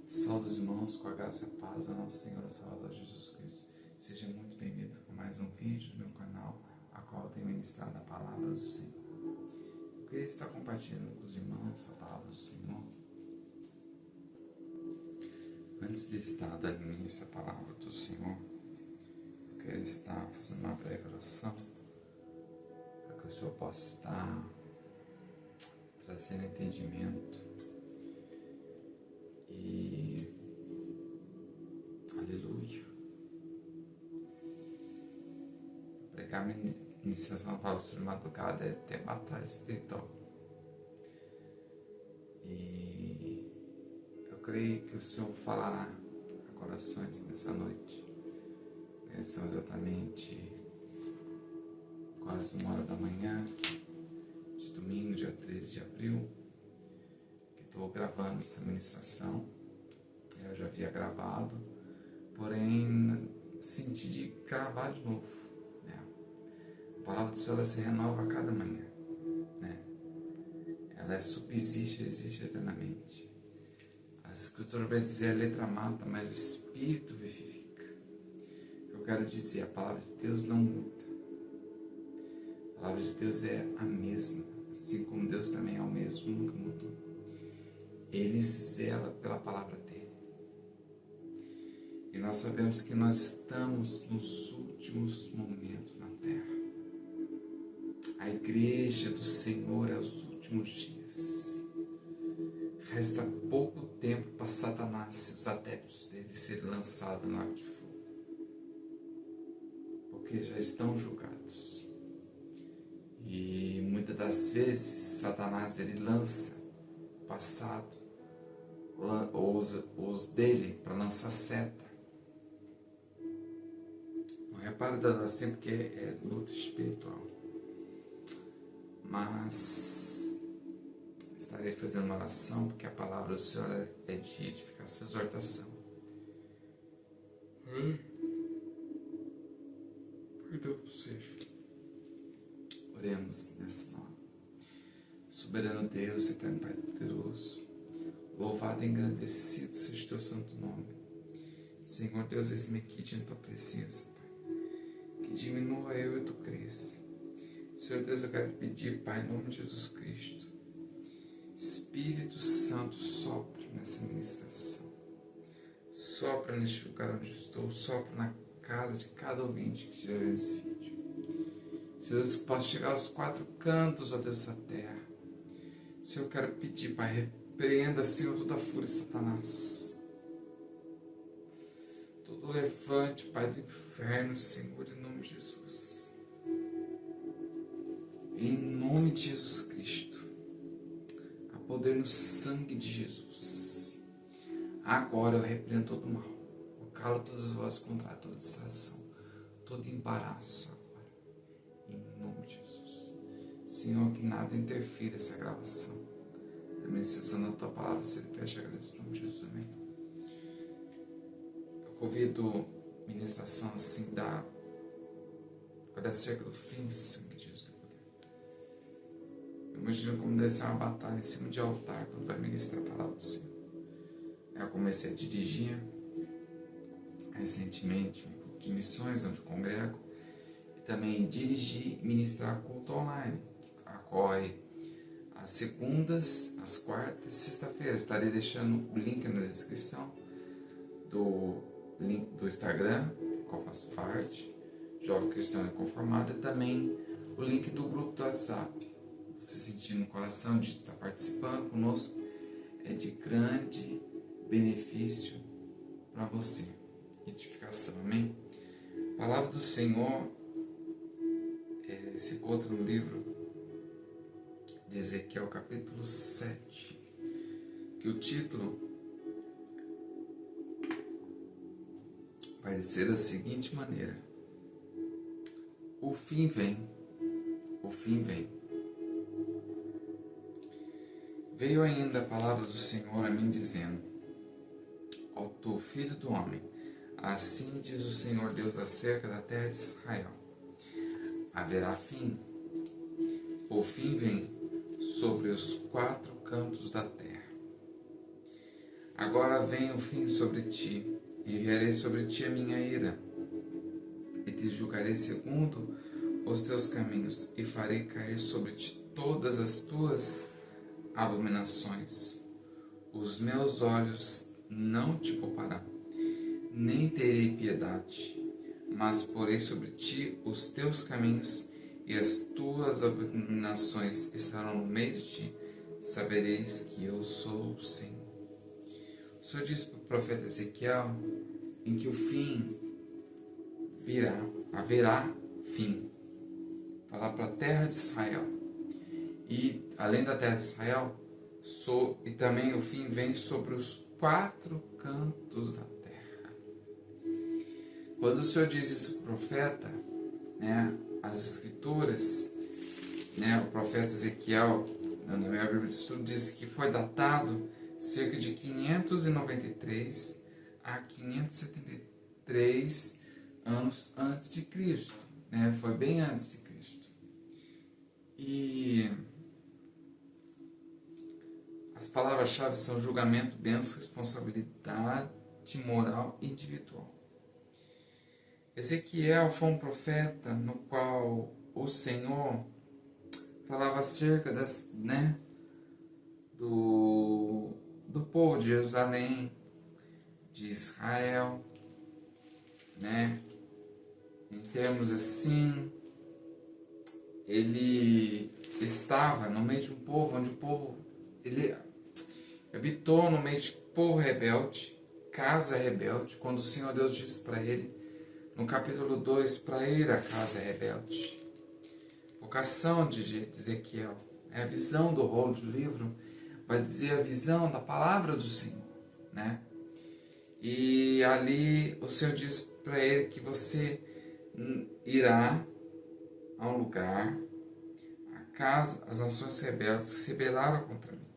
Saúde os irmãos com a graça e a paz do nosso Senhor e Salvador Jesus Cristo. Seja muito bem-vindo a mais um vídeo do meu canal, a qual eu tenho ministrado a palavra do Senhor. Eu queria estar compartilhando com os irmãos a palavra do Senhor. Antes de estar dando início à palavra do Senhor, eu quero estar fazendo uma breve oração para que o Senhor possa estar trazendo entendimento e aleluia. Pregar minha iniciação para o Senhor de madrugada é ter batalha espiritual. E eu creio que o Senhor falará a corações nessa noite. São exatamente quase 1h da manhã de domingo, dia 13 de abril, que estou gravando essa ministração. Eu já havia gravado, porém senti de gravar de novo. A palavra do Senhor ela se renova a cada manhã. Ela subsiste, existe eternamente. A Escritura vai dizer: a letra mata, mas o Espírito vivifica. Eu quero dizer, a palavra de Deus não muda. A palavra de Deus é a mesma, assim como Deus também é o mesmo, nunca mudou. Ele zela pela palavra dele. E nós sabemos que nós estamos nos últimos momentos na terra. A igreja do Senhor é os últimos dias. Resta pouco tempo para Satanás e os adeptos dele serem lançados no lago de fogo. Porque já estão julgados. E muitas das vezes Satanás ele lança o passado, os dele para lançar seta. Não repara sempre que é luta espiritual. Mas estarei fazendo uma oração, porque a palavra do Senhor é de edificação e exortação. Perdão seja. Oremos nessa hora. Soberano Deus, eterno Pai poderoso, louvado e engrandecido seja o teu santo nome. Senhor Deus, eis-me aqui diante da tua presença, Pai. Que diminua eu e tu cresça. Senhor Deus, eu quero te pedir, Pai, em nome de Jesus Cristo, Espírito Santo, sopra nessa ministração. Sopra neste lugar onde estou, sopra na casa de cada ouvinte que estiver vendo esse vídeo. Senhor Deus, que possa chegar aos 4 cantos, ó Deus, da terra. Senhor, eu quero pedir, Pai, repreenda, Senhor, toda a fúria de Satanás. Todo levante, Pai, do inferno, Senhor, em nome de Jesus. Em nome de Jesus Cristo, há poder no sangue de Jesus. Agora eu repreendo todo o mal. Eu calo todas as vozes contrárias, toda distração, todo embaraço agora. Em nome de Jesus. Senhor, que nada interfira essa gravação. A ministração da tua palavra, se ele pede, agradeço em nome de Jesus. Amém. Eu convido ministração assim acerca do fim do sangue de Jesus. Eu imagino como deve ser uma batalha em cima de altar quando vai ministrar a palavra do Senhor. Eu comecei a dirigir recentemente um culto de missões, onde eu congrego, e também dirigir e ministrar culto online, que ocorre às segundas, às quartas e sexta-feiras. Estarei deixando o link na descrição do link do Instagram, do qual faço parte, Jovem Cristão Inconformado, e também o link do grupo do WhatsApp. Você sentindo no coração de estar participando conosco, é de grande benefício para você. Edificação, amém? A palavra do Senhor se encontra no livro de Ezequiel, capítulo 7, que o título vai ser da seguinte maneira: o fim vem, o fim vem. Veio ainda a palavra do Senhor a mim, dizendo: ó tu, filho do homem, assim diz o Senhor Deus acerca da terra de Israel: haverá fim, o fim vem sobre os 4 cantos da terra. Agora vem o fim sobre ti, enviarei sobre ti a minha ira, e te julgarei segundo os teus caminhos, e farei cair sobre ti todas as tuas abominações. Os meus olhos não te pouparão, nem terei piedade, mas porei sobre ti os teus caminhos, e as tuas abominações estarão no meio de ti. Sabereis que eu sou o Senhor. O Senhor disse para o profeta Ezequiel em que o fim virá, haverá fim. Falar para a terra de Israel. E além da terra de Israel, e também o fim vem sobre os 4 cantos da terra. Quando o Senhor diz isso para o profeta, né, as escrituras, né, o profeta Ezequiel, na minha Bíblia de Estudo, diz que foi datado cerca de 593 a 573 anos antes de Cristo, né? Foi bem antes de Cristo. E as palavras-chave são julgamento, bênção, responsabilidade moral e individual. Ezequiel foi um profeta no qual o Senhor falava acerca do povo de Jerusalém, de Israel, né? Em termos assim, ele estava no meio de um povo, onde o povo, ele habitou no meio de povo rebelde, casa rebelde, quando o Senhor Deus disse para ele, no capítulo 2, para ir à casa rebelde. Vocação de Ezequiel, é a visão do rolo do livro, vai dizer a visão da palavra do Senhor, né? E ali o Senhor diz para ele que você irá a um lugar, a casa, as nações rebeldes que se rebelaram contra mim,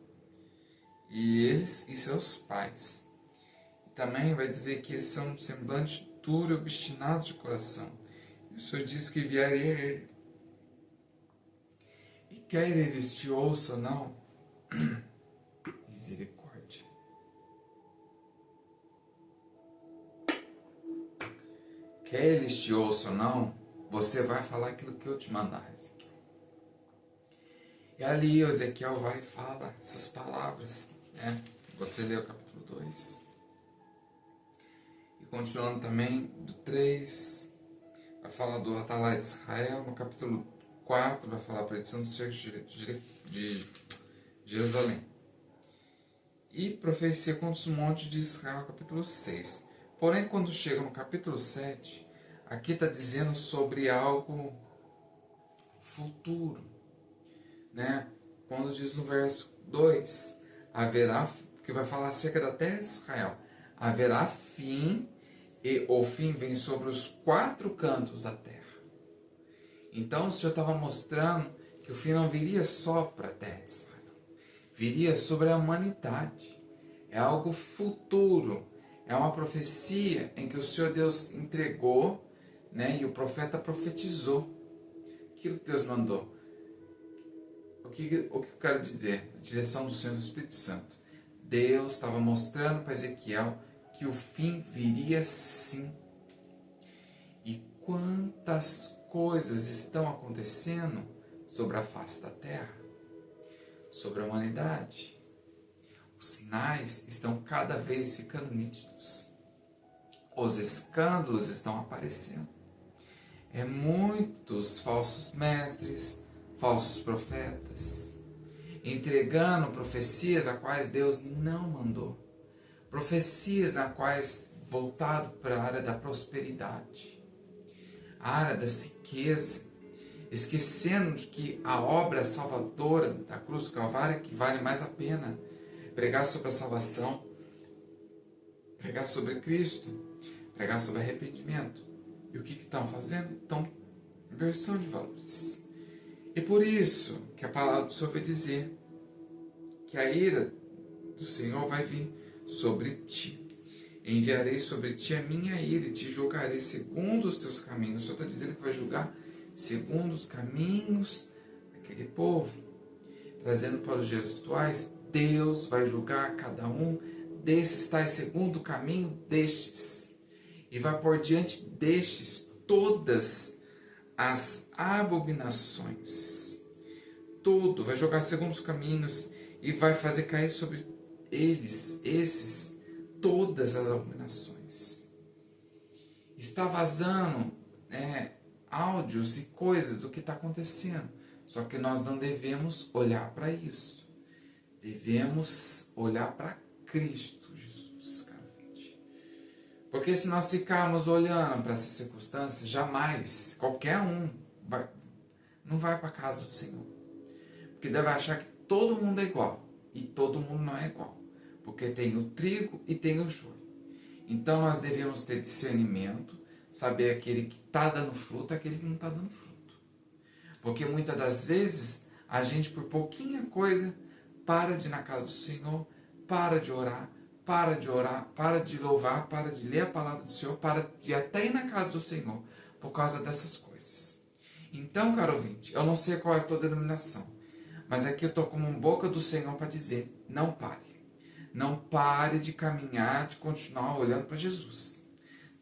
e eles e seus pais. E também vai dizer que eles são um semblante duro e obstinado de coração. E o Senhor diz que enviaria ele. E quer eles te ouçam ou não, misericórdia. Quer eles te ouçam ou não, você vai falar aquilo que eu te mandar, Ezequiel. E ali o Ezequiel vai e fala essas palavras, né? Você lê o capítulo 2. E continuando também do 3, vai falar do Atalai de Israel. No capítulo 4 vai falar a predição do cerco de Jerusalém. E profecia contra os montes de Israel, capítulo 6. Porém, quando chega no capítulo 7, aqui está dizendo sobre algo futuro, né? Quando diz no verso 2, haverá, que vai falar acerca da terra de Israel, haverá fim, e o fim vem sobre os 4 cantos da terra. Então o Senhor estava mostrando que o fim não viria só para a terra de Israel, viria sobre a humanidade. É algo futuro, é uma profecia em que o Senhor Deus entregou, né, e o profeta profetizou aquilo que Deus mandou. O que eu quero dizer? A direção do Senhor do Espírito Santo. Deus estava mostrando para Ezequiel que o fim viria sim. E quantas coisas estão acontecendo sobre a face da terra, sobre a humanidade. Os sinais estão cada vez ficando nítidos. Os escândalos estão aparecendo. Muitos falsos mestres, falsos profetas, entregando profecias a quais Deus não mandou. Profecias a quais voltado para a área da prosperidade, a área da riqueza, esquecendo de que a obra salvadora da cruz do Calvário é que vale mais a pena. Pregar sobre a salvação, pregar sobre Cristo, pregar sobre arrependimento. E o que estão fazendo? Estão inversão de valores. E por isso que a palavra do Senhor vai dizer que a ira do Senhor vai vir sobre ti. Enviarei sobre ti a minha ira e te julgarei segundo os teus caminhos. O Senhor está dizendo que vai julgar segundo os caminhos daquele povo. Trazendo para os dias atuais, Deus vai julgar cada um desses tais segundo o caminho destes, e vai por diante destes todas as abominações. Tudo, vai jogar segundo os caminhos e vai fazer cair sobre eles, esses, todas as abominações. Está vazando áudios e coisas do que está acontecendo. Só que nós não devemos olhar para isso. Devemos olhar para Cristo Jesus, cara. Porque se nós ficarmos olhando para essas circunstâncias, jamais, qualquer um, não vai para a casa do Senhor. Porque deve achar que todo mundo é igual. E todo mundo não é igual. Porque tem o trigo e tem o joio. Então nós devemos ter discernimento, saber aquele que está dando fruto e aquele que não está dando fruto. Porque muitas das vezes a gente, por pouquinha coisa, para de ir na casa do Senhor, para de orar, para de louvar, para de ler a palavra do Senhor, para de até ir na casa do Senhor, por causa dessas coisas. Então, caro ouvinte, eu não sei qual é a tua denominação, mas aqui eu estou como boca do Senhor para dizer, não pare. Não pare de caminhar, de continuar olhando para Jesus.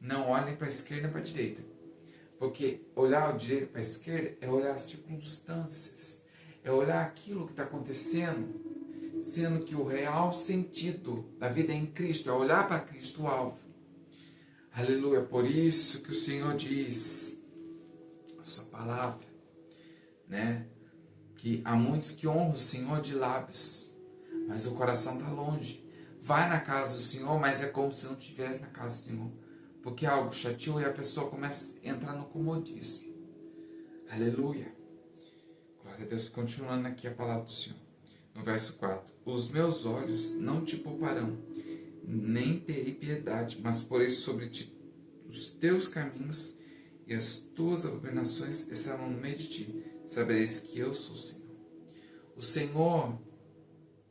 Não olhem para a esquerda e para a direita. Porque olhar o direito para a esquerda é olhar as circunstâncias. É olhar aquilo que está acontecendo, sendo que o real sentido da vida é em Cristo. É olhar para Cristo o alvo. Aleluia. Por isso que o Senhor diz, a sua palavra, que há muitos que honram o Senhor de lábios, mas o coração está longe. Vai na casa do Senhor, mas é como se não estivesse na casa do Senhor. Porque algo chateou e a pessoa começa a entrar no comodismo. Aleluia. Glória a Deus. Continuando aqui a palavra do Senhor. No verso 4. Os meus olhos não te pouparão, nem terei piedade, mas porei sobre ti os teus caminhos e as tuas abominações estarão no meio de ti. Sabereis que eu sou o Senhor. O Senhor,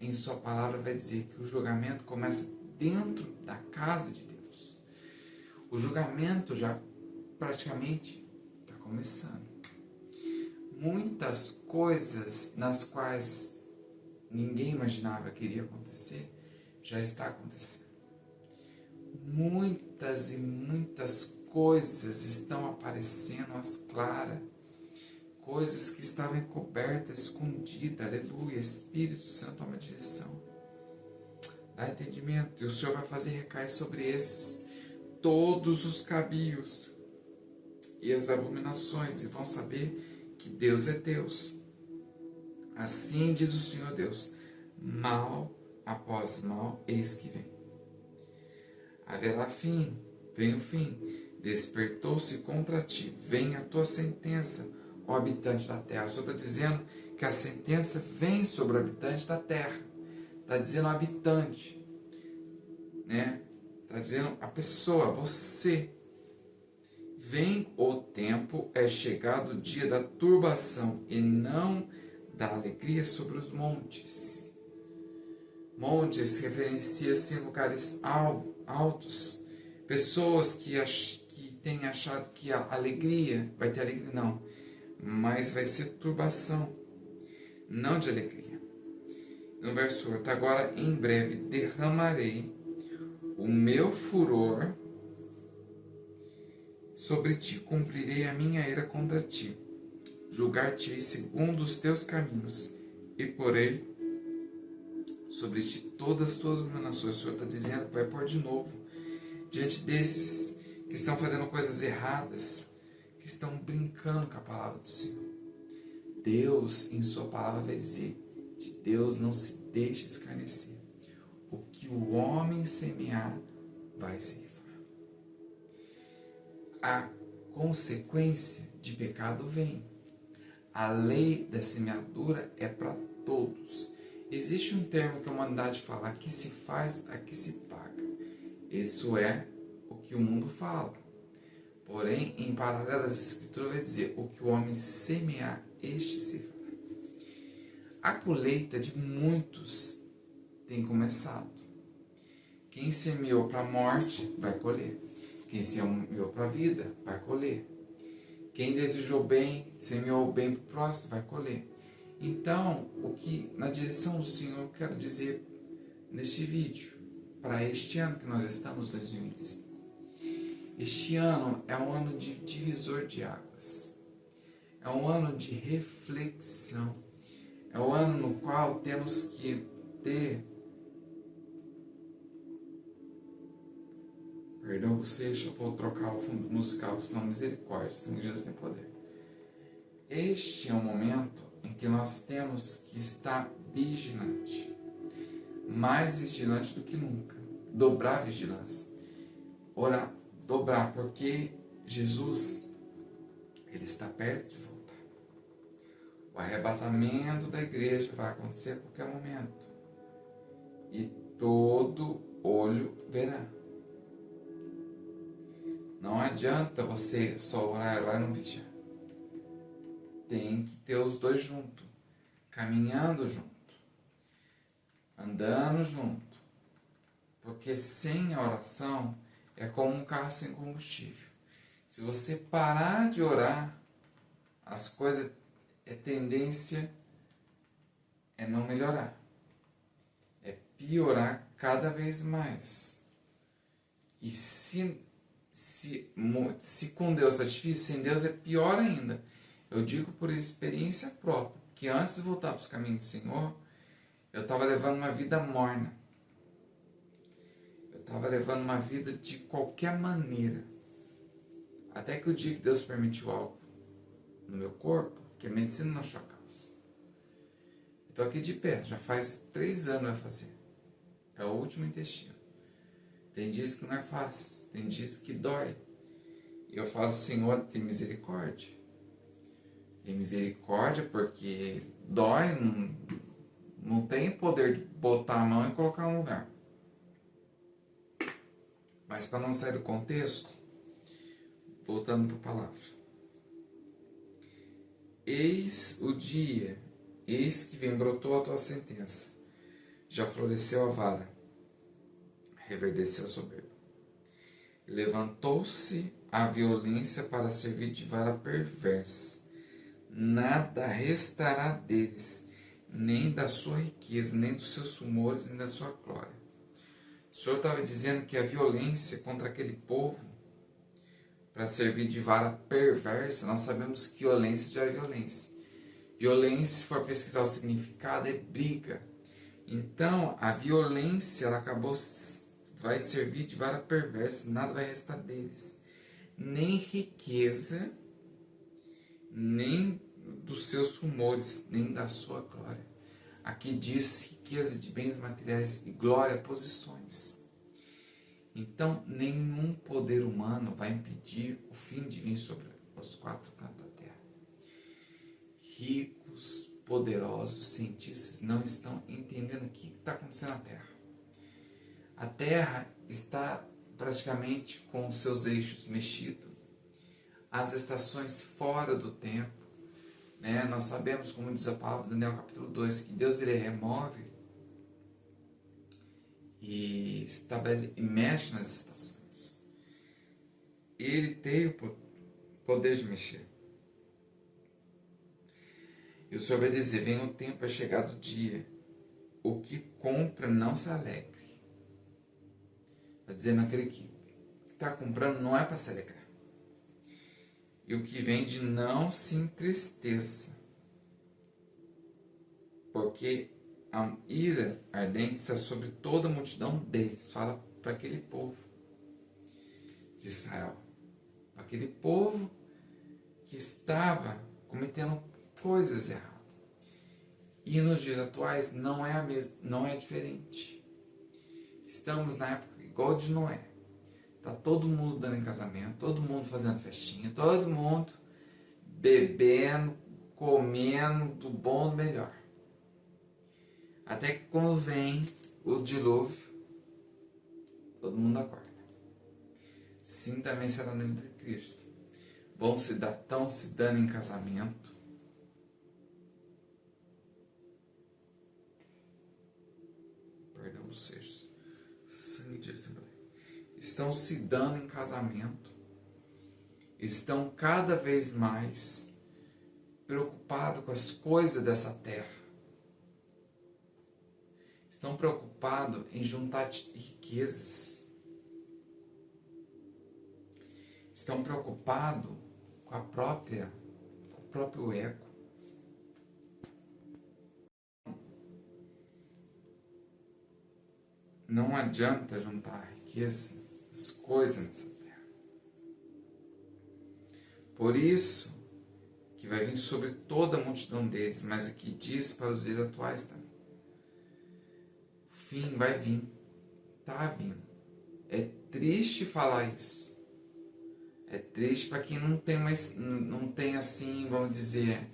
em sua palavra, vai dizer que o julgamento começa dentro da casa de Deus. O julgamento já praticamente está começando. Muitas coisas nas quais ninguém imaginava que iria acontecer, já está acontecendo. Muitas e muitas coisas estão aparecendo às claras. Coisas que estavam encobertas, escondidas. Aleluia. Espírito Santo, toma direção. Dá entendimento. E o Senhor vai fazer recair sobre esses todos os caminhos e as abominações. E vão saber que Deus é Deus. Assim diz o Senhor Deus. Mal após mal, eis que vem. Haverá fim. Vem o fim. Despertou-se contra ti. Vem a tua sentença, ó habitante da terra. O Senhor está dizendo que a sentença vem sobre o habitante da terra. Está dizendo habitante, Está dizendo a pessoa, você. Vem o tempo, é chegado o dia da turbação e não da alegria sobre os montes. Montes referencia-se em lugares altos. Pessoas que têm achado que a alegria, vai ter alegria, não. Mas vai ser turbação, não de alegria. No verso 8, agora em breve derramarei o meu furor sobre ti, cumprirei a minha ira contra ti, julgar-te-ei segundo os teus caminhos, e porei sobre ti todas as tuas abominações. O Senhor está dizendo que vai pôr de novo, diante desses que estão fazendo coisas erradas, que estão brincando com a palavra do Senhor. Deus, em sua palavra, vai dizer, de Deus não se deixe escarnecer. O que o homem semear, vai ceifar. A consequência de pecado vem. A lei da semeadura é para todos. Existe um termo que a humanidade fala, aqui se faz, aqui se paga. Isso é o que o mundo fala. Porém, em paralelo, as escrituras vai dizer, o que o homem semear, este se fará. A colheita de muitos tem começado. Quem semeou para a morte, vai colher. Quem semeou para a vida, vai colher. Quem desejou bem, semeou bem para o próximo, vai colher. Então, o que na direção do Senhor eu quero dizer neste vídeo, para este ano que nós estamos, 2025. Este ano é um ano de divisor de águas. É um ano de reflexão. É um ano no qual temos que ter... Perdão, bochecha, vou trocar o fundo musical, senão misericórdia, senão Jesus tem poder. Este é um momento em que nós temos que estar vigilante. Mais vigilante do que nunca. Dobrar a vigilância. Orar, dobrar, porque Jesus, ele está perto de voltar. O arrebatamento da igreja vai acontecer a qualquer momento. E todo olho verá. Não adianta você só orar e não vigiar. Tem que ter os dois juntos. Caminhando junto. Andando junto. Porque sem a oração é como um carro sem combustível. Se você parar de orar, as coisas, tendência é não melhorar. É piorar cada vez mais. E se com Deus é difícil, sem Deus é pior ainda. Eu digo por experiência própria, que antes de voltar para os caminhos do Senhor, eu estava levando uma vida morna. Eu estava levando uma vida de qualquer maneira. Até que o dia que Deus permitiu algo no meu corpo, que a medicina não achou a causa. Estou aqui de pé, já faz 3 anos vai fazer. É o último intestino. Tem dias que não é fácil, tem dias que dói. E eu falo, Senhor, tem misericórdia. Tem misericórdia porque dói, não tem poder de botar a mão e colocar no lugar. Mas para não sair do contexto, voltando para a palavra. Eis o dia, eis que vem, brotou a tua sentença. Já floresceu a vara, reverdeceu a soberba. Levantou-se a violência para servir de vara perversa. Nada restará deles, nem da sua riqueza, nem dos seus rumores, nem da sua glória. O Senhor estava dizendo que a violência contra aquele povo, para servir de vara perversa, nós sabemos que violência gera violência. Violência, se for pesquisar o significado, é briga. Então, a violência, ela vai servir de vara perversa, nada vai restar deles. Nem riqueza, nem dos seus rumores, nem da sua glória. Aqui diz riqueza de bens materiais e glória, posições. Então, nenhum poder humano vai impedir o fim de vir sobre os 4 cantos da terra. Ricos, poderosos, cientistas não estão entendendo o que está acontecendo na terra. A terra está praticamente com os seus eixos mexidos, as estações fora do tempo. Né? Nós sabemos, como diz a palavra, Daniel capítulo 2, que Deus ele remove e mexe nas estações. Ele tem o poder de mexer. E o Senhor vai dizer, vem o tempo, é chegado o dia. O que compra não se alegre. Está dizendo aquele que está comprando não é para se alegrar. E o que vende não se entristeça. Porque a ira ardente está sobre toda a multidão deles. Fala para aquele povo de Israel. Para aquele povo que estava cometendo coisas erradas. E nos dias atuais não é a mesma, não é diferente. Estamos na época igual de Noé. Tá todo mundo dando em casamento, todo mundo fazendo festinha, todo mundo bebendo, comendo do bom do melhor. Até que quando vem o dilúvio, todo mundo acorda. Sim, também será no nome de Cristo. Estão se dando em casamento. Perdão, vocês. Sangue de Jesus. Estão se dando em casamento. Estão cada vez mais preocupados com as coisas dessa terra. estão preocupados em juntar riquezas, estão preocupados com com o próprio ego. Não adianta juntar riqueza, as coisas nessa terra. Por isso que vai vir sobre toda a multidão deles, mas aqui diz para os dias atuais também. O fim vai vir, está vindo. É triste falar isso. É triste para quem não tem assim, vamos dizer,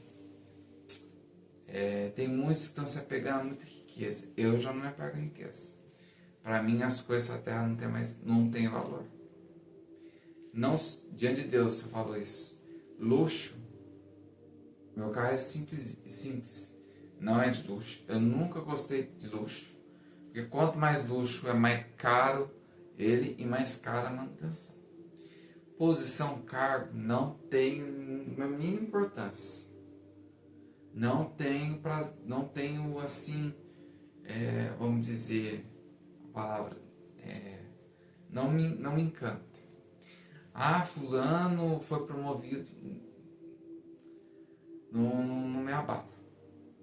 tem muitos que estão se apegando a muita riqueza. Eu já não me apego a riqueza. Para mim as coisas da terra não tem valor. Não, diante de Deus você falou isso. Luxo. Meu carro é simples. Não é de luxo. Eu nunca gostei de luxo. Porque quanto mais luxo é mais caro ele e mais cara a manutenção. Posição, cargo não tem a mínima importância. Não tenho assim, vamos dizer, a palavra, não me encanta. Ah, fulano foi promovido, não me abala.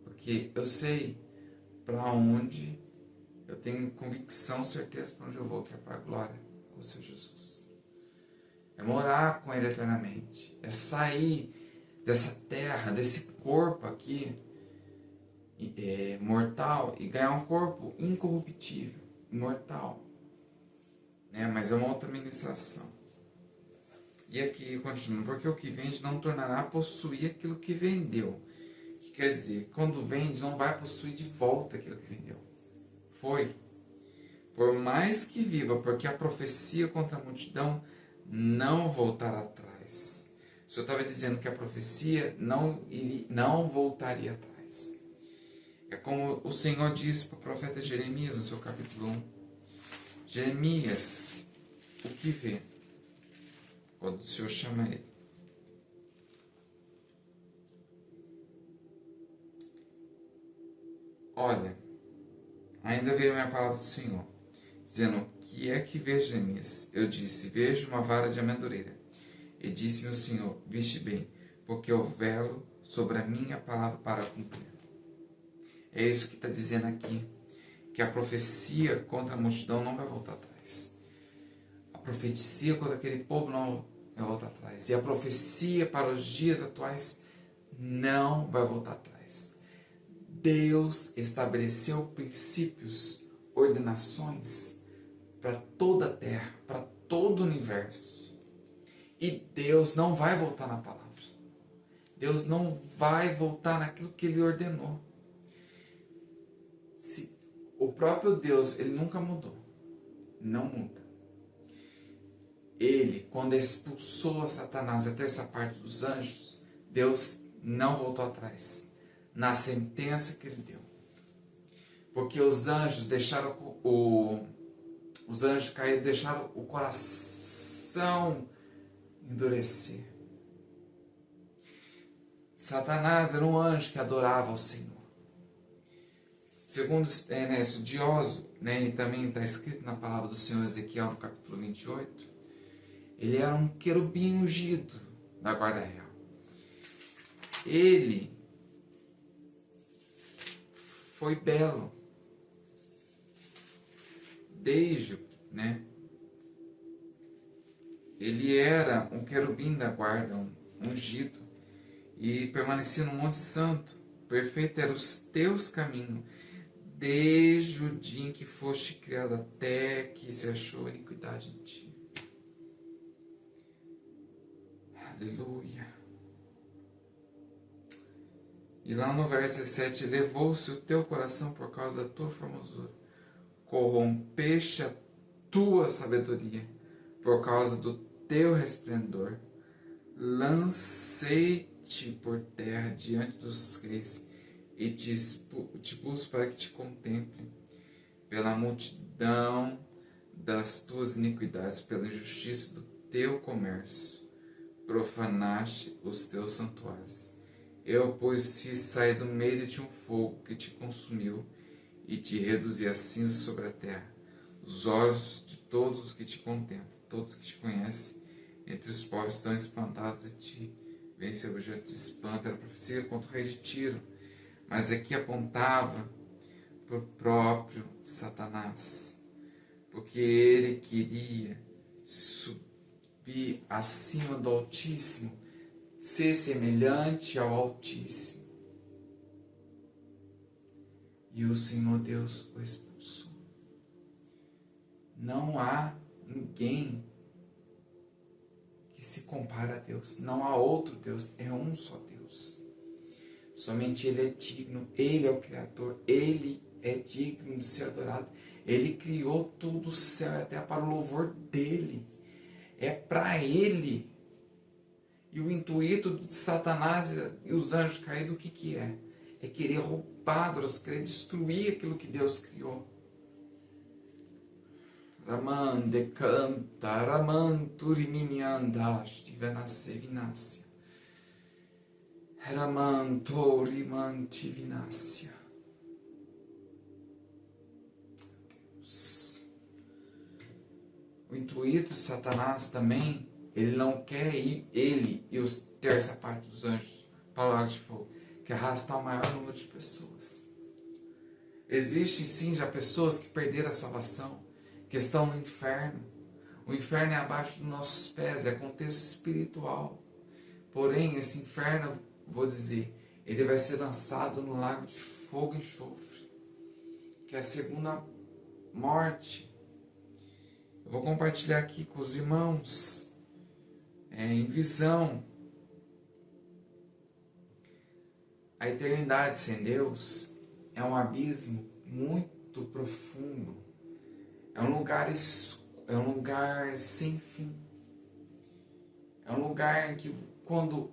Porque eu sei para onde, eu tenho convicção, certeza para onde eu vou, que é para a glória com o Senhor Jesus. É morar com Ele eternamente. É sair dessa terra, desse corpo aqui, mortal, e ganhar um corpo incorruptível, imortal. Mas é uma outra ministração. E aqui continua, porque o que vende não tornará a possuir aquilo que vendeu. Que quer dizer, quando vende, não vai possuir de volta aquilo que vendeu. Foi. Por mais que viva, porque a profecia contra a multidão não voltará atrás. O Senhor estava dizendo que a profecia não voltaria atrás. É como o Senhor disse para o profeta Jeremias, no seu capítulo 1. Jeremias, o que vê? Quando o Senhor chama ele. Olha, ainda veio a minha palavra do Senhor, dizendo, o que é que vê, Jeremias? Eu disse, vejo uma vara de amendoeira. E disse-me o Senhor, viste bem, porque eu velo sobre a minha palavra para cumprir. É isso que está dizendo aqui, que a profecia contra a multidão não vai voltar atrás. A profecia contra aquele povo não vai voltar atrás. E a profecia para os dias atuais não vai voltar atrás. Deus estabeleceu princípios, ordenações para toda a terra, para todo o universo. E Deus não vai voltar na palavra. Deus não vai voltar naquilo que Ele ordenou. O próprio Deus, Ele nunca mudou. Não muda. Ele, quando expulsou a Satanás, a terça parte dos anjos, Deus não voltou atrás na sentença que Ele deu. Porque os anjos deixaram os anjos caídos, deixaram o coração endurecer. Satanás era um anjo que adorava ao Senhor. Segundo estudioso, e também está escrito na palavra do Senhor Ezequiel, no capítulo 28, ele era um querubim ungido da guarda real. Ele foi belo. Desde, ele era um querubim da guarda, ungido, e permanecia no Monte Santo. Perfeito eram os teus caminhos, desde o dia em que foste criado até que se achou iniquidade em ti. Aleluia. E lá no verso 17, elevou-se o teu coração por causa da tua formosura, corrompeste a tua sabedoria por causa do teu resplendor, lancei-te por terra diante dos reis e te pus para que te contemplem pela multidão das tuas iniquidades, pela injustiça do teu comércio, profanaste os teus santuários. Eu, pois, fiz sair do meio de ti um fogo que te consumiu, e te reduzir a cinza sobre a terra. Os olhos de todos os que te contemplam, todos que te conhecem, entre os povos estão espantados de ti. Vem seu objeto de espanto. Era a profecia contra o rei de Tiro, mas aqui apontava para o próprio Satanás, porque ele queria subir acima do Altíssimo, ser semelhante ao Altíssimo. E o Senhor Deus o expulsou. Não há ninguém que se compara a Deus. Não há outro Deus, é um só Deus. Somente Ele é digno, Ele é o Criador, Ele é digno de ser adorado. Ele criou tudo, o céu e a terra para o louvor dEle. É para Ele. E o intuito de Satanás e os anjos caídos, o que é? É querer roubar, querer destruir aquilo que Deus criou. Raman decanta, Raman turiminiandashti venase vinasya. Raman torimanti vinasya. O intuito de Satanás também, ele não quer ir, ele e os terça parte dos anjos para o lago de fogo, quer arrastar o maior número de pessoas. Existem sim já pessoas que perderam a salvação, que estão no inferno. O inferno é abaixo dos nossos pés, é contexto espiritual. Porém, esse inferno, vou dizer, ele vai ser lançado no lago de fogo e enxofre, que é a segunda morte. Eu vou compartilhar aqui com os irmãos, em visão. A eternidade sem Deus é um abismo muito profundo. É um lugar sem fim. É um lugar que quando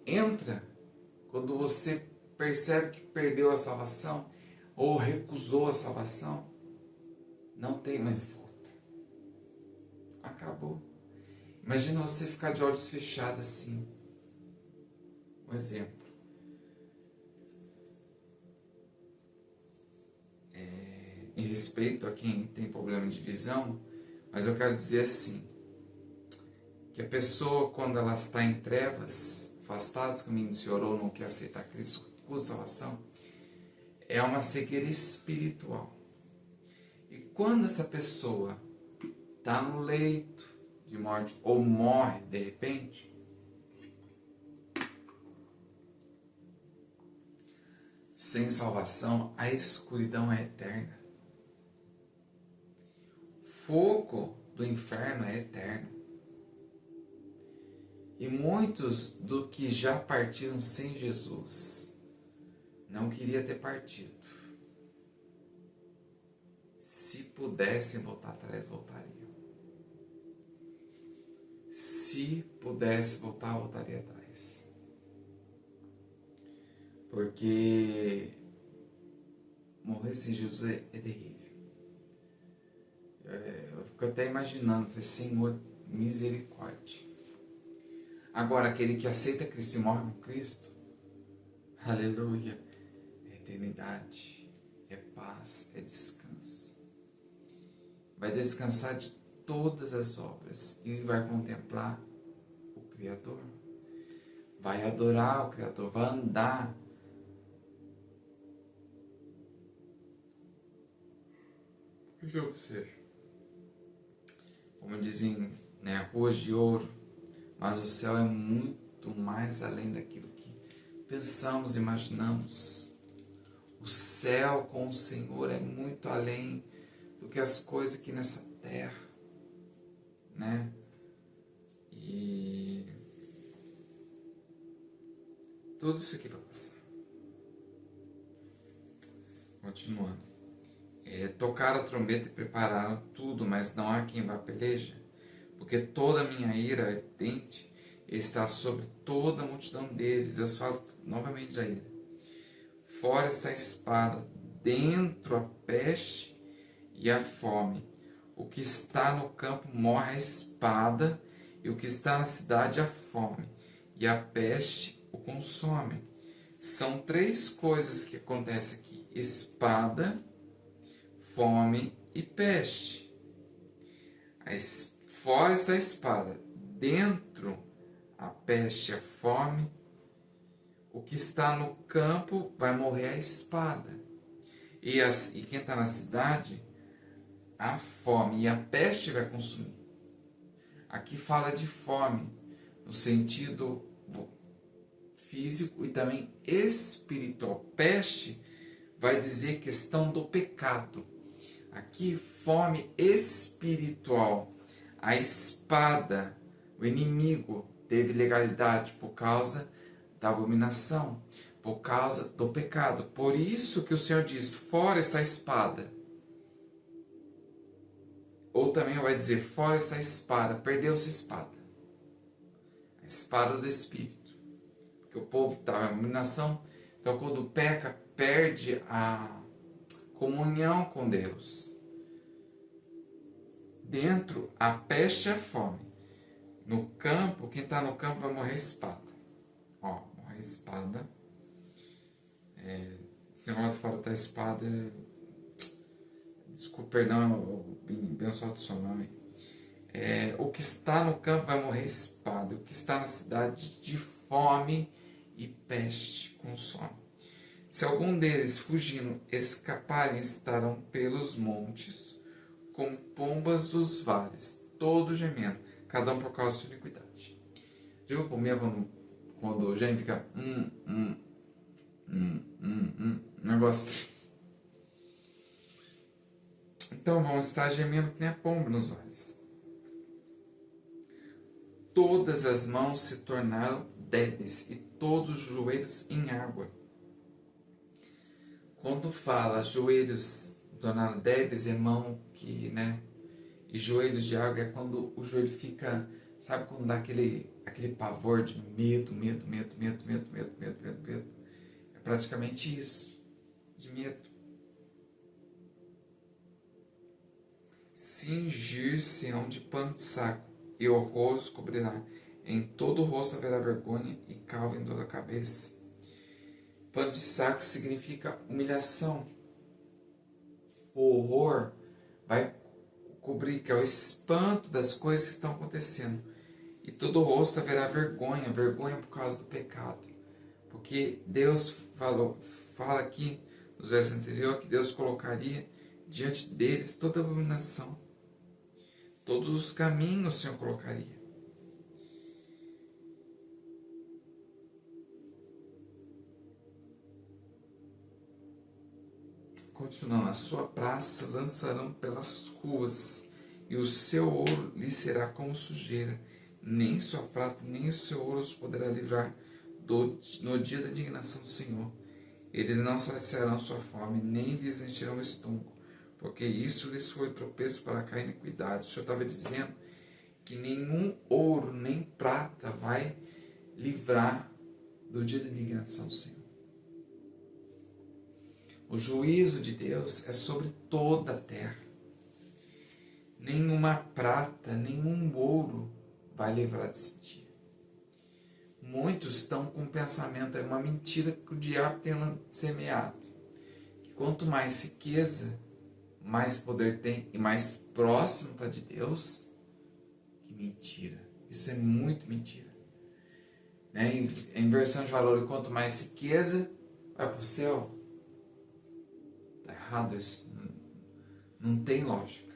você percebe que perdeu a salvação ou recusou a salvação, não tem mais volta. Acabou. Imagina você ficar de olhos fechados assim. Um exemplo. Em respeito a quem tem problema de visão, mas eu quero dizer assim, que a pessoa, quando ela está em trevas, afastada do caminho do Senhor ou não quer aceitar Cristo com salvação, é uma cegueira espiritual. E quando essa pessoa está no leito de morte ou morre de repente, sem salvação, a escuridão é eterna. O fogo do inferno é eterno. E muitos do que já partiram sem Jesus não queriam ter partido. Se pudessem voltar atrás, voltariam. Se pudesse voltar, voltaria atrás. Porque morrer sem Jesus é terrível. Eu fico até imaginando, falei, Senhor, misericórdia. Agora, aquele que aceita Cristo e morre com Cristo, aleluia, é eternidade, é paz, é descanso. Vai descansar de todas as obras e vai contemplar o Criador. Vai adorar o Criador, vai andar. Veja você. Como dizem, né, ruas de ouro, mas o céu é muito mais além daquilo que pensamos, imaginamos. O céu com o Senhor é muito além do que as coisas aqui nessa terra, né? E tudo isso aqui vai passar. Continuando. Tocaram a trombeta e prepararam tudo, mas não há quem vá à peleja, porque toda a minha ira ardente está sobre toda a multidão deles. Eu falo novamente da ira. Fora está a espada, dentro a peste e a fome. O que está no campo morre a espada, e o que está na cidade a fome, e a peste o consome. São três coisas que acontecem aqui: espada, fome e peste. Fora está a espada, dentro a peste, a fome. O que está no campo vai morrer a espada. E quem está na cidade, a fome e a peste vai consumir. Aqui fala de fome, no sentido físico e também espiritual. Peste vai dizer questão do pecado. Aqui, fome espiritual. A espada, o inimigo, teve legalidade por causa da abominação, por causa do pecado. Por isso que o Senhor diz, fora está a espada. Ou também vai dizer, fora está a espada, perdeu-se a espada. A espada do Espírito. Porque o povo estava em abominação, então quando peca, perde a comunhão com Deus. Dentro, a peste e a fome. No campo, quem está no campo vai morrer a espada. Ó, morrer a espada. Esse negócio fora da espada. Desculpa, perdão, abençoado o seu nome. O que está no campo vai morrer a espada. O que está na cidade de fome e peste consome. Se algum deles fugindo escaparem, estarão pelos montes, como pombas dos vales, todos gemendo, cada um por causa de sua iniquidade. Já viu comer quando o geme fica negócio. Então vamos estar gemendo que nem a pomba nos vales. Todas as mãos se tornaram débeis e todos os joelhos em água. Quando fala joelhos tornaram débeis, é mão que, né? E joelhos de água é quando o joelho fica, sabe quando dá aquele pavor de medo. É praticamente isso, de medo. Cingir-se-ão de pano de saco, e horror os cobrirá. Em todo o rosto haverá vergonha e calva em toda a cabeça. Pano de saco significa humilhação. O horror vai cobrir, que é o espanto das coisas que estão acontecendo. E todo o rosto haverá vergonha por causa do pecado. Porque Deus fala aqui, nos versos anteriores, que Deus colocaria diante deles toda a abominação. Todos os caminhos o Senhor colocaria. Continuando, a sua praça lançarão pelas ruas, e o seu ouro lhe será como sujeira. Nem sua prata, nem o seu ouro os poderá livrar no dia da indignação do Senhor. Eles não saciarão sua fome, nem lhes encherão o estômago, porque isso lhes foi tropeço para cair em iniquidade. O Senhor estava dizendo que nenhum ouro, nem prata vai livrar do dia da indignação do Senhor. O juízo de Deus é sobre toda a terra. Nenhuma prata, nenhum ouro vai livrar desse dia. Muitos estão com o pensamento, é uma mentira que o diabo tem semeado. Que quanto mais riqueza, mais poder tem e mais próximo está de Deus. Que mentira. Isso é muito mentira. A inversão de valor, quanto mais riqueza, vai para o céu. Está errado isso. Não tem lógica.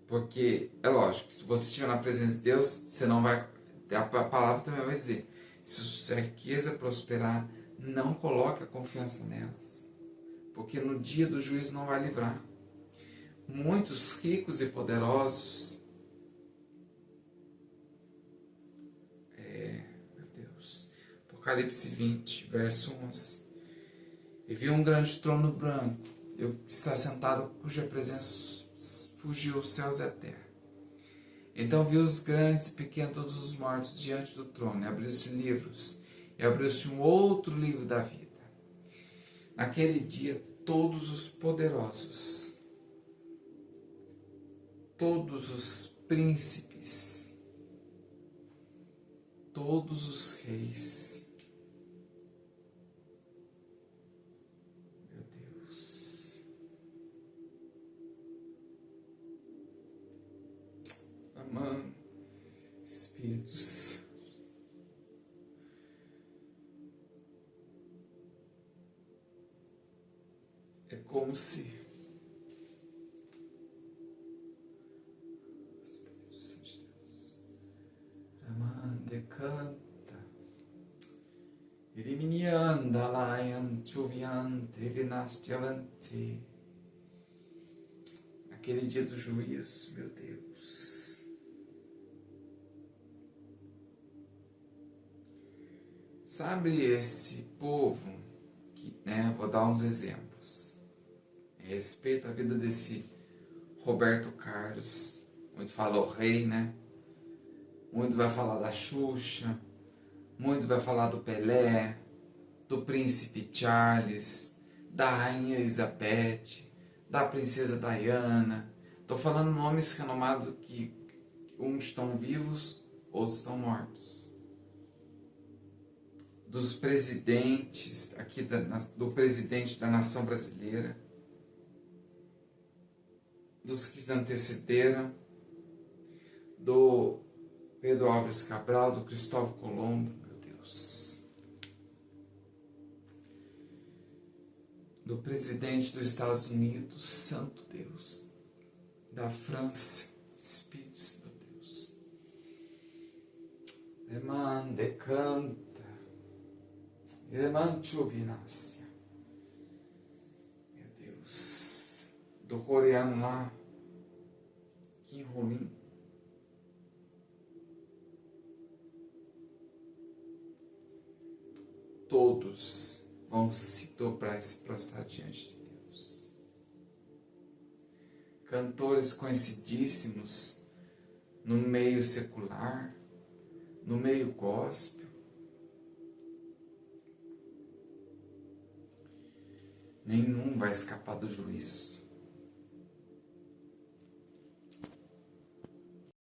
Porque, é lógico, se você estiver na presença de Deus, você não vai... A palavra também vai dizer, se a riqueza prosperar, não coloque a confiança nelas. Porque no dia do juízo não vai livrar. Muitos ricos e poderosos... Meu Deus. Apocalipse 20, verso 11. E vi um grande trono branco, eu que está sentado, cuja presença fugiu os céus e a terra. Então vi os grandes e pequenos, todos os mortos, diante do trono, e abriu-se livros, e abriu-se um outro livro da vida. Naquele dia, todos os poderosos, todos os príncipes, todos os reis, Amando. Espírito Santo. É como se Espírito Santo de Deus. Amanda canta. Iriminianda layan chuviante vinastiavante. Aquele dia do juízo, meu Deus. Sabe esse povo que, vou dar uns exemplos. A respeito da vida desse Roberto Carlos. Muito falou rei, né? Muito vai falar da Xuxa. Muito vai falar do Pelé, do príncipe Charles, da rainha Elizabeth, da princesa Diana. Estou falando nomes renomados que uns estão vivos, outros estão mortos. Dos presidentes, do presidente da nação brasileira, dos que antecederam, do Pedro Álvares Cabral, do Cristóvão Colombo, meu Deus. Do presidente dos Estados Unidos, Santo Deus. Da França, Espírito Santo Deus. Demande canta. Demande chuvinácia. Meu Deus. Do coreano lá, Kim Jong-un. Todos vão se dobrar e se prostrar diante de Deus. Cantores conhecidíssimos no meio secular, no meio gospel. Nenhum vai escapar do juízo.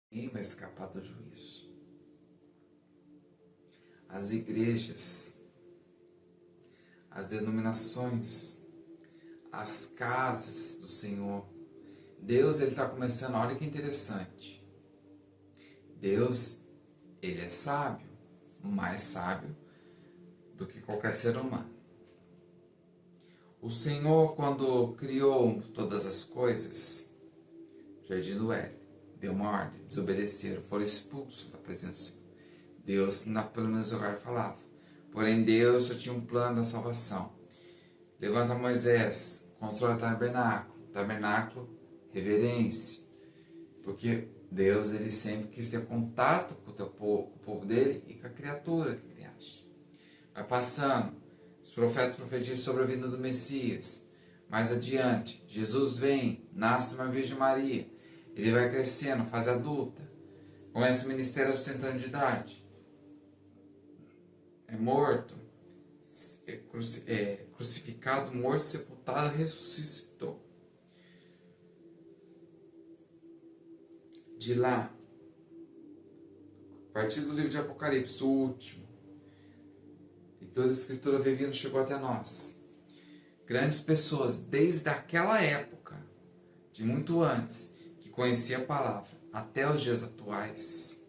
Ninguém vai escapar do juízo. As igrejas, as denominações, as casas do Senhor. Deus, Ele está começando, olha que interessante. Deus, Ele é sábio, mais sábio do que qualquer ser humano. O Senhor, quando criou todas as coisas, Jardim do Éden, deu uma ordem, desobedeceram, foram expulsos da presença do Senhor. Deus, pelo menos o lugar, falava. Porém, Deus já tinha um plano da salvação. Levanta Moisés, constrói o tabernáculo. Tabernáculo, reverência. Porque Deus, Ele sempre quis ter contato com o povo dele e com a criatura que criaste. Vai passando. Os profetas profetizam sobre a vinda do Messias. Mais adiante, Jesus vem, nasce uma Virgem Maria. Ele vai crescendo, fase adulta. Começa o ministério aos 30 anos de idade. É morto, crucificado, morto, sepultado, ressuscitou. De lá, a partir do livro de Apocalipse, o último, e toda a escritura vivendo chegou até nós. Grandes pessoas, desde aquela época, de muito antes, que conheciam a palavra, até os dias atuais,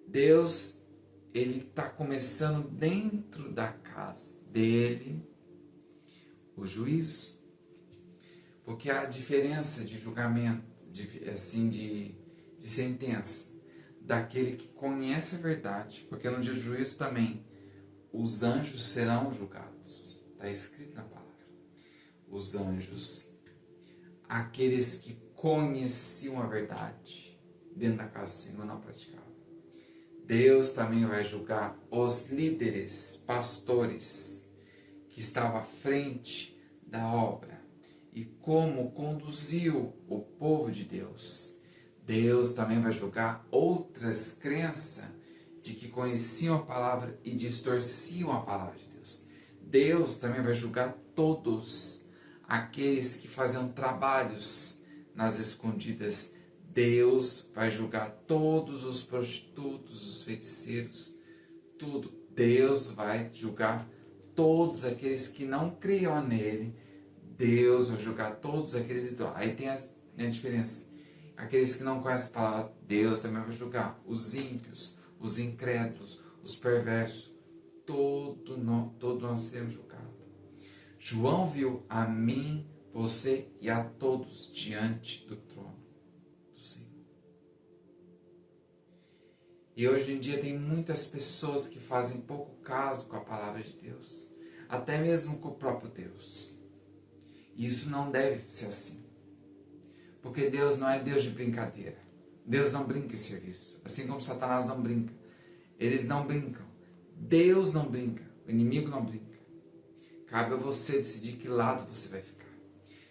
Deus, Ele está começando dentro da casa dele o juízo. Porque há diferença de julgamento, de sentença, daquele que conhece a verdade. Porque no dia do juízo também os anjos serão julgados. Está escrito na palavra. Os anjos, aqueles que conheciam a verdade, dentro da casa do Senhor não praticavam. Deus também vai julgar os líderes, pastores, que estavam à frente da obra e como conduziu o povo de Deus. Deus também vai julgar outras crenças de que conheciam a palavra e distorciam a palavra de Deus. Deus também vai julgar todos aqueles que faziam trabalhos nas escondidas. Deus vai julgar todos os prostitutos, os feiticeiros, tudo. Deus vai julgar todos aqueles que não criam nele. Deus vai julgar todos aqueles... Aí tem a diferença aqueles que não conhecem a palavra, Deus também vai julgar. Os ímpios, os incrédulos, os perversos, todos nós seremos julgados. João viu a mim, você e a todos diante do trono do Senhor. E hoje em dia tem muitas pessoas que fazem pouco caso com a palavra de Deus, até mesmo com o próprio Deus. E isso não deve ser assim. Porque Deus não é Deus de brincadeira. Deus não brinca em serviço. Assim como Satanás não brinca. Eles não brincam. Deus não brinca. O inimigo não brinca. Cabe a você decidir que lado você vai ficar.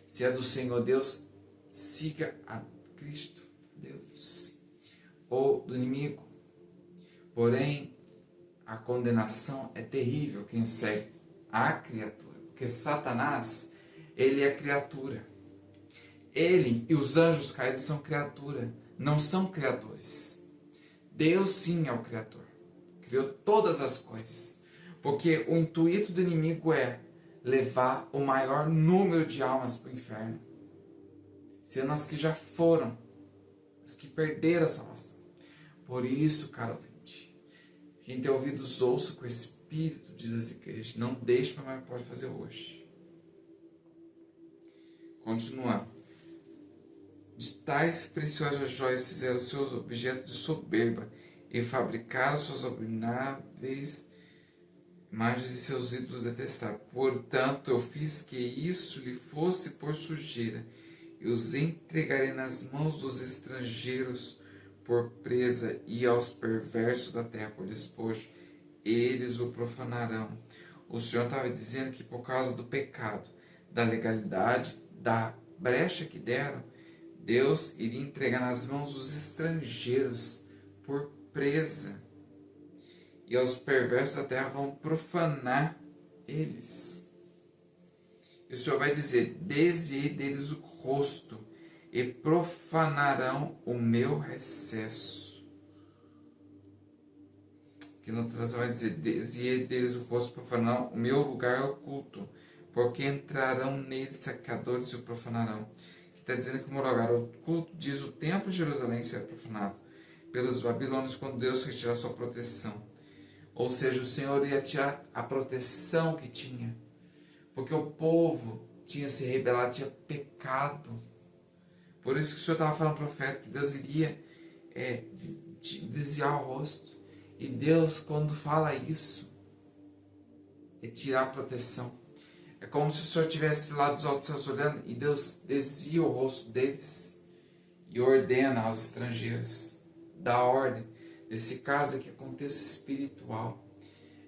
Se é do Senhor Deus, siga a Cristo, Deus. Ou do inimigo. Porém, a condenação é terrível quem segue a criatura. Porque Satanás, ele é criatura. Ele e os anjos caídos são criatura, não são criadores. Deus sim é o Criador. Criou todas as coisas. Porque o intuito do inimigo é levar o maior número de almas para o inferno. Sendo as que já foram, as que perderam a salvação. Por isso, caro ouvinte, quem tem ouvidos ouça com o Espírito, diz as igrejas. Não deixe para mais pode fazer hoje. Continuando. De tais preciosas joias fizeram seus objetos de soberba e fabricaram suas abomináveis imagens de seus ídolos detestáveis. Portanto, eu fiz que isso lhe fosse por sujeira e os entregarei nas mãos dos estrangeiros por presa e aos perversos da terra por despojo. Eles o profanarão. O Senhor estava dizendo que por causa do pecado, da legalidade, da brecha que deram, Deus iria entregar nas mãos dos estrangeiros por presa. E aos perversos da terra vão profanar eles. E o Senhor vai dizer, desviei deles o rosto e profanarão o meu recesso. Que na tradução vai dizer, desviei deles o rosto e profanarão o meu lugar oculto, porque entrarão neles saqueadores e o profanarão. Está dizendo que o lugar oculto, diz o templo de Jerusalém será profanado pelos babilônios quando Deus retirar sua proteção. Ou seja, o Senhor ia tirar a proteção que tinha. Porque o povo tinha se rebelado, tinha pecado. Por isso que o Senhor estava falando ao profeta que Deus iria desviar o rosto. E Deus, quando fala isso, é tirar a proteção. É como se o Senhor estivesse lá dos altos céus olhando e Deus desvia o rosto deles e ordena aos estrangeiros, dá ordem. Nesse caso aqui, contexto espiritual.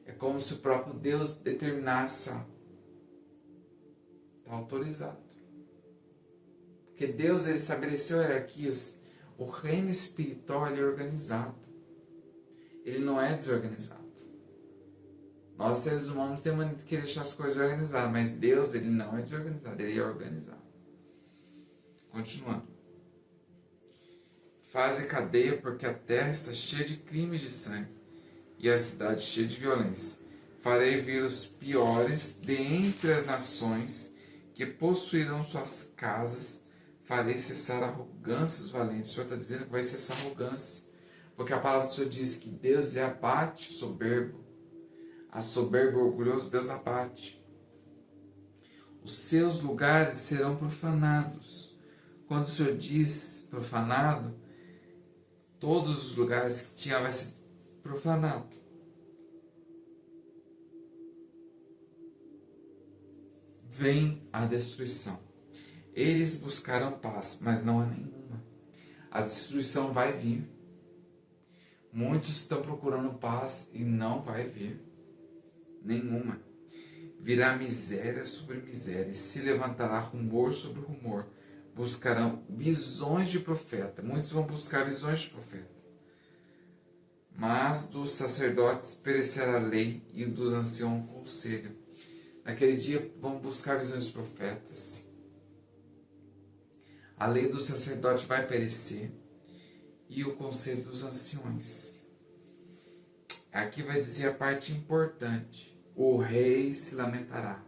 É como se o próprio Deus determinasse, está autorizado. Porque Deus ele estabeleceu hierarquias. O reino espiritual ele é organizado. Ele não é desorganizado. Nós, seres humanos, temos mania de querer deixar as coisas organizadas, mas Deus, ele não é desorganizado, ele é organizado. Continuando. Faze cadeia, porque a terra está cheia de crimes de sangue, e a cidade cheia de violência. Farei vir os piores dentre as nações, que possuirão suas casas. Farei cessar a arrogância dos valentes. O Senhor está dizendo que vai cessar a arrogância, porque a palavra do Senhor diz que Deus lhe abate o soberbo. A soberba e o orgulhoso Deus abate. Os seus lugares serão profanados. Quando o Senhor diz profanado, todos os lugares que tinha vai ser profanado. Vem a destruição. Eles buscarão paz, mas não há nenhuma. A destruição vai vir. Muitos estão procurando paz e não vai vir nenhuma. Virá miséria sobre miséria, e se levantará rumor sobre rumor. Buscarão visões de profeta. Muitos vão buscar visões de profeta. Mas dos sacerdotes perecerá a lei, e dos anciãos o conselho. Naquele dia vão buscar visões de profetas. A lei do sacerdote vai perecer, e o conselho dos anciões. Aqui vai dizer a parte importante. O rei se lamentará,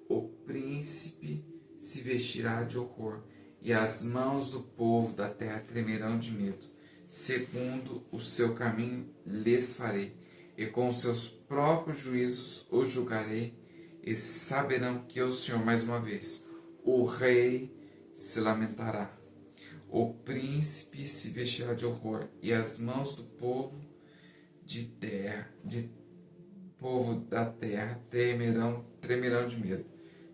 o príncipe se vestirá de horror, e as mãos do povo da terra tremerão de medo. Segundo o seu caminho lhes farei, e com os seus próprios juízos os julgarei, e saberão que eu, Senhor, mais uma vez, o rei se lamentará, o príncipe se vestirá de horror, e as mãos do povo povo da terra tremerão de medo.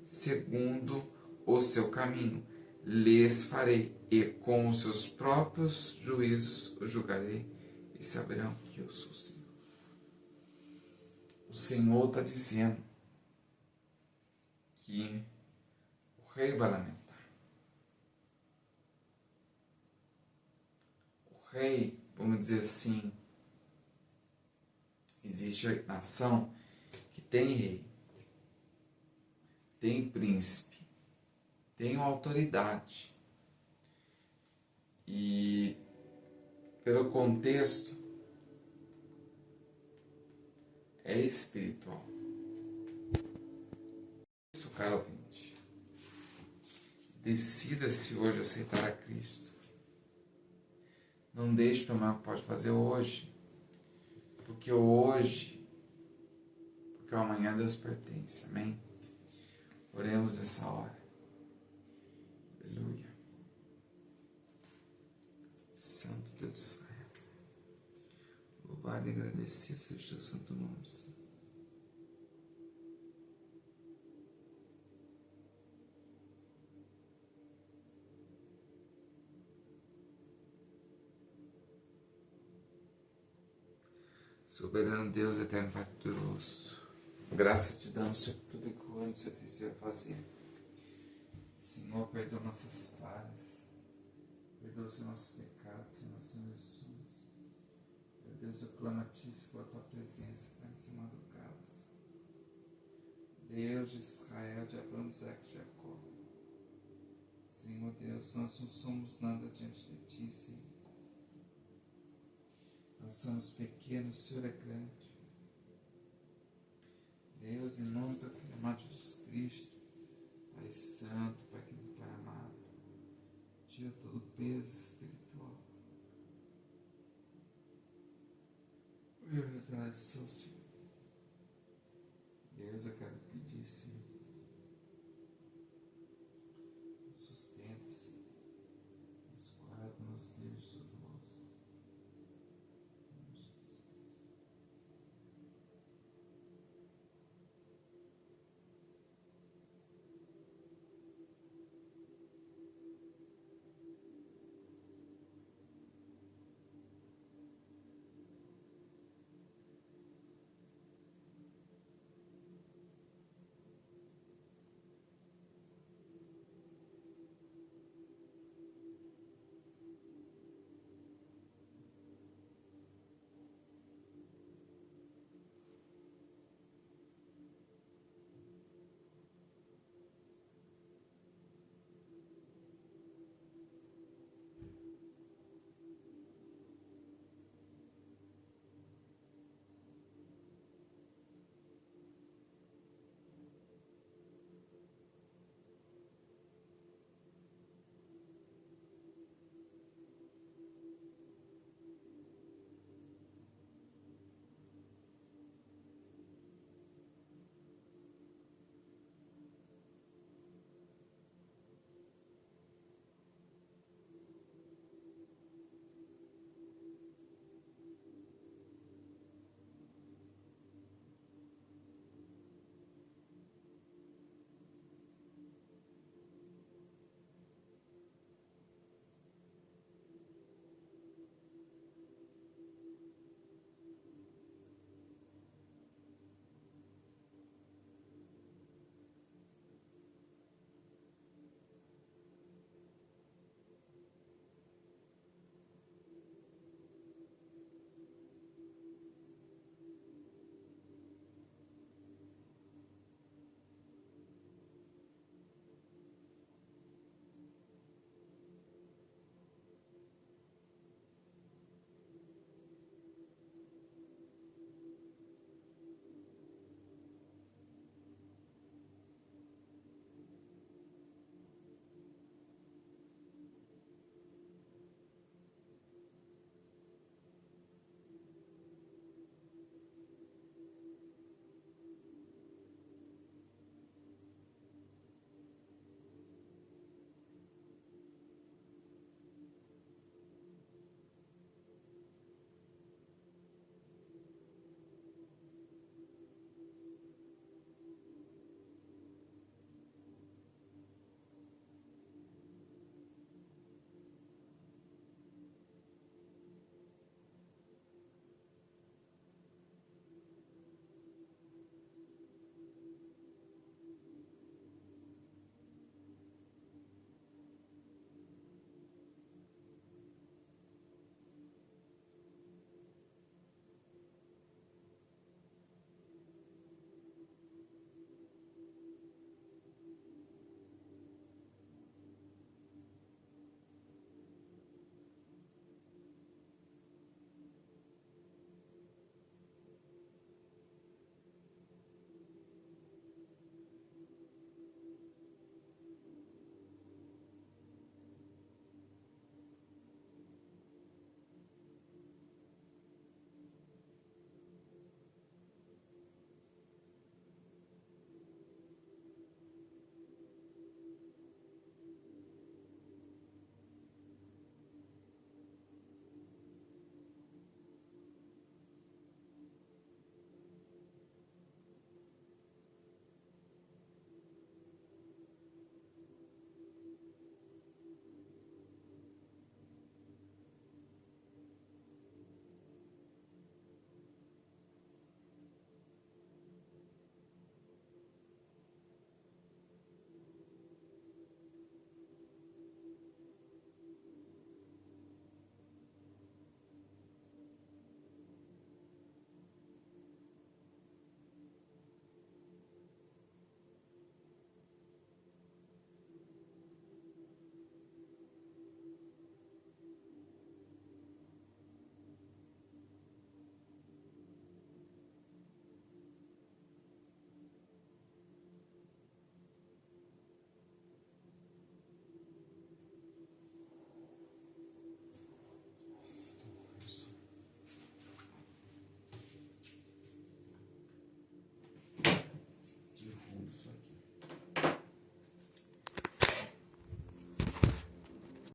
Segundo o seu caminho lhes farei, e com os seus próprios juízos os julgarei, e saberão que eu sou o Senhor. O Senhor está dizendo que o rei vai lamentar. O rei, vamos dizer assim, existe nação que tem rei, tem príncipe, tem uma autoridade. E pelo contexto é espiritual. Isso, caro ouvinte, decida-se hoje aceitar a Cristo. Não deixe para amanhã o que pode fazer hoje, porque o amanhã Deus pertence, amém? Oremos nessa hora. Aleluia. Santo Deus do Israel, louvado e agradecido seja o teu santo nome, Senhor. Soberano Deus, eterno Pai poderoso, graça te damos, Senhor, por tudo que o ano Senhor tem a fazer. Senhor, perdoa nossas falhas, perdoa os nossos pecados, Senhor, nossas transgressões. Meu Deus, eu clamo a Ti, Senhor, a Tua presença, Pai, nessa madrugada, Senhor. Deus de Israel, de Abraão, Isaac e Jacó. Senhor Deus, nós não somos nada diante de Ti, Senhor. Nós somos pequenos, o Senhor é grande. Deus, em nome do Filho amado Jesus Cristo, Pai Santo, Pai querido, Pai amado, tira todo o peso espiritual. Verdade, Senhor. Deus, eu quero pedir, Senhor,